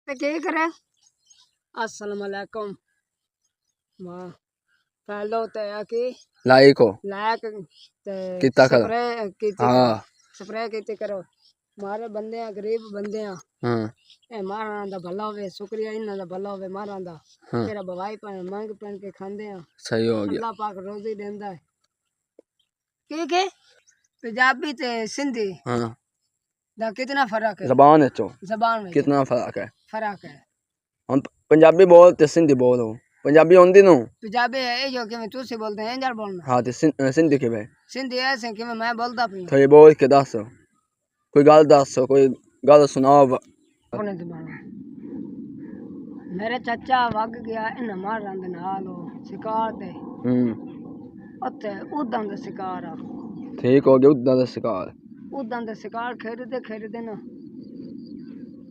ते क्या करे। अस्सलाम वालेकुम। वाह पहलो ते कि लाइक हो लायक ते कितना करो स्प्रे कीती हाँ स्प्रे कीती करो। मारे बंदे आ गरीब बंदे आ हाँ ए मारा दा भला होवे शुक्रिया इन्हां दा भला होवे मारा दा हाँ तेरा बवाई पर मंग पन के खांदे आ सही हो गया अल्लाह पाक रोजी देंदा है। के पंजाबी ते सिंधी हाँ दा कितना फर्क है जबान है चो जबान में कितना फर्क है फर्क है। हम पंजाबी बोल ते सिंधी बोलो पंजाबी होंदी नु पंजाबी है जो कि मैं तुझसे बोलते हैं जड़ बोलना हाँ ते सिंधी के भाई सिंधी ऐसे कि मैं बोलता पी तो ये बोल के दस कोई गल दस कोई गल सुनाओ अपने जबान मेरे चाचा वग गया इन मार रंग नाल शिकार ते उत्ते उदां दे शिकार आ ठीक हो गया उदा दा शिकार उदां दे शिकार खेरदे ना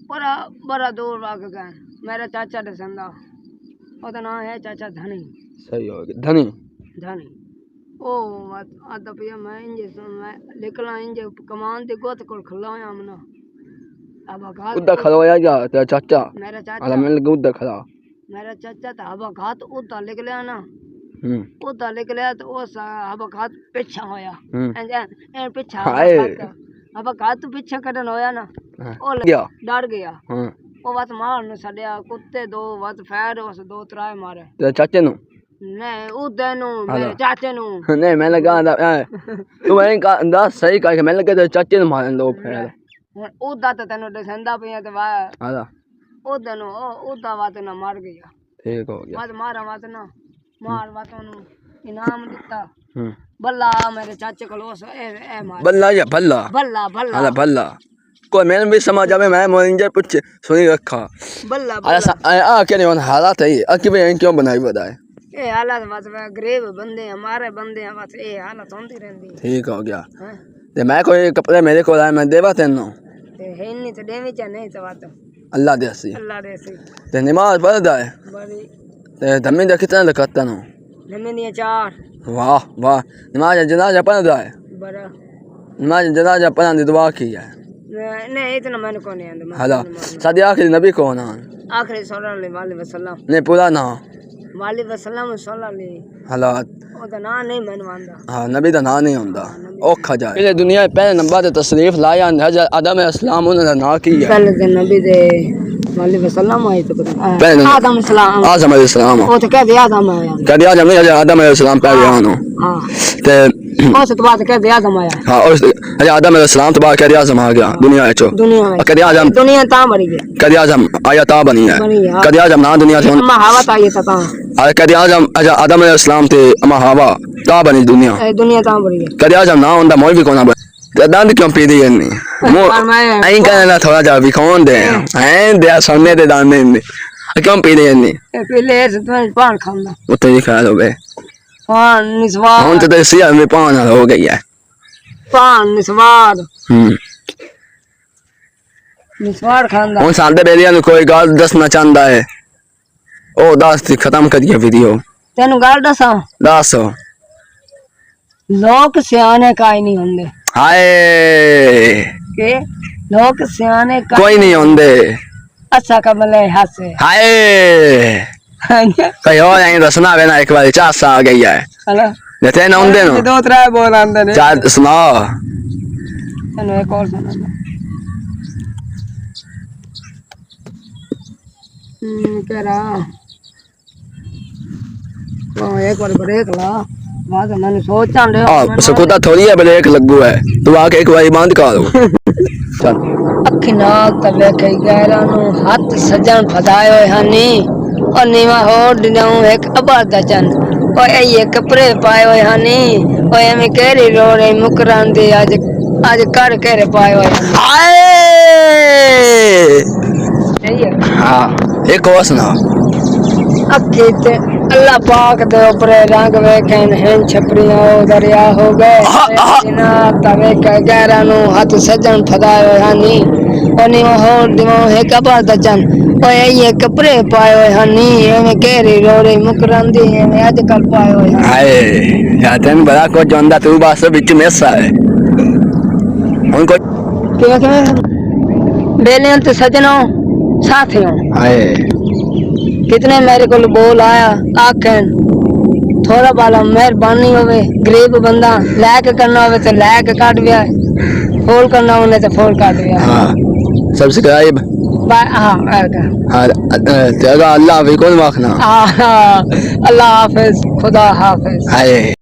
बड़ा बड़ा दूर वग गए मेरे चाचा दे संदा ओदा नाम है चाचा धनी सही हो गया धनी धनी ओ आदा पिया मैं इंजे मैं निकला इंजे कमान दी गोत कोल खलाया मना अब घात उदा खलोया जा तेरा चाचा मेरा अला चाचा मिल गया उदा खला मेरा चाचा तो अब घात उदा निकलिया ना हम्म उदा निकलिया तो उस अब घात पीछा होया ए पीछा हाय अब घात पीछे कटन होया ना ओ गया डर गया हां ओ वत मार न सड़या कुत्ते दो वत फैर उस दो त्राय मारे तेरा चाचे नु नहीं उदे नु मेरे चाचे नु नहीं मैं लगा तू मैंने कहा अंदाज सही कहा मैं लगा तेरे चाचे नु मारन दो फिर उदा तो तेन दसंदा पिया तो वाह आला उदा नु उदा वत ना मर गया ठीक हो गया वत मारा वत ना मार वत नु इनाम दिता बल्ला मेरे चाचे को लोस ए मार बल्ला या भल्ला बल्ला बल्ला आला भल्ला कोई मैंने भी समझ आवे मैं मोइंजर पूछ सुनी रखा बल्ला आ क्या नहीं हालात है आ कि भाई क्यों बनाई बताए ए हालत बस गरीब बंदे हमारे बंदे बस ए हालत होती रहती ठीक हो गया ते मैं कोई कपड़े मेरे को लाए मैं देवा तेनो ते है नहीं तो देवी चा नहीं तो बात अल्लाह देसी अल्लाह दे सी ते नमाज पढ़दा है बड़ी ते धम्मी दा कितना करता नो नमे दिया चार वाह वाह नमाज जनाजा पढ़दा है बड़ा नमाज जनाजा पढ़न दी दुआ की है नहीं इतना मैंने को नहीं आंदा हाला सादी आखिरी नबी कौन है आखिरी सल्लल्लाहु अलैहि वसल्लम नहीं पूरा ना वाली वसल्लम सल्लल्लाहु अलैहि हालात ओदा नाम नहीं मैंने आंदा हाँ नबी दा नाम नहीं होंदा औखा जाए पहले दुनिया पहले नंबर ते तशरीफ लाया हजरत आदम अलैहिस्सलाम उन्होंने ना की है पहले दिन नबी दे वाली वसल्लम आए तो आदम सलाम आदम अलैहिस्सलाम ओ तो कह दिया आदम आया कह दिया आदम नहीं हजरत आदम अलैहिस्सलाम पहले आनो हां ते उस तो बाद कह दिया आदम आया हाँ और हजरत आदम अलैहिस्सलाम तो बाद कह दिया आदम आ गया दुनिया में दुनिया में कह दिया आदम दुनिया ता मरी गई कह दिया आदम आया ता बनी है कह दिया आदम ना दुनिया से अम्मा हवा ता ये ता अरे कह दिया आदम हजरत आदम अलैहिस्सलाम ते अम्मा हवा ता बनी दुनिया दुनिया ता मरी गई कह दिया आदम ना होंदा मोई भी कोना दंद क्यों पी दी नहीं आई कहना थोड़ा जा भी कौन दे हैं दे सोने दे दान ने क्यों पी दी नहीं पहले से तो पान खाना वो तो ये ख्याल हो गए पान निस्वार हम तो सिया में पान हो गई है पान निस्वार निस्वार खांदा हम सादे बेलिया ने कोई गाल दसना चाहता है ओ दस थी खत्म कर दिया वीडियो तेन गाल दसा दस लोग सियाने काई नहीं होंदे हाय के लोग सियाने का कोई नहीं होंदे अच्छा कमले हंसे हाय कहीं और नहीं दसना बेना एक बार 4 साल आ गई है हेलो जैसे ना होंदे ना दो त्रै बोल आंदे ने चार सुनाओ तेन एक और सुना कह रहा एक बार ब्रेक ला बाद मैंने सोचा दे सुकुता थोड़ी है ब्रेक लगू है तू आके एक बार बंद कर दो चल अखी नाल तवे कई गैरा नु हाथ सजन फदायो हनी और नीवा हो दिनऊ एक अबर दचन ओ ये कपड़े पाए होए हनी ओ एमे केरी रोड़े मुकरान दे आज कर केरे पाए होए हाय सही है हां एक और सुना अखी ते अल्लाह पाक दे ऊपर रंग वेखन हैं छपरियां ओ दरिया हो गए बिना तवे के गैरा नु हाथ सजन फदायो हनी ओनी हो दिमो है कबर दचन ओ ये कपड़े पाए होए हनी एमे केरी रोड़े मुकरांदी एमे आज कल पाए होए हाय यातन बड़ा को जोंदा तू बस बिच में सा है उनको के बेलियन ते सजनो साथियों हाय कितने मेरे को बोल आया आखन थोड़ा बाला मेहरबानी होवे गरीब बंदा लैक करना होवे तो लैक काट दिया फोल करना होने तो फोल काट दिया हाँ सब्सक्राइब हाँ हाँ तेरा अल्लाह भी कौन वाखना अल्लाह हाफिज खुदा हाफिज हाय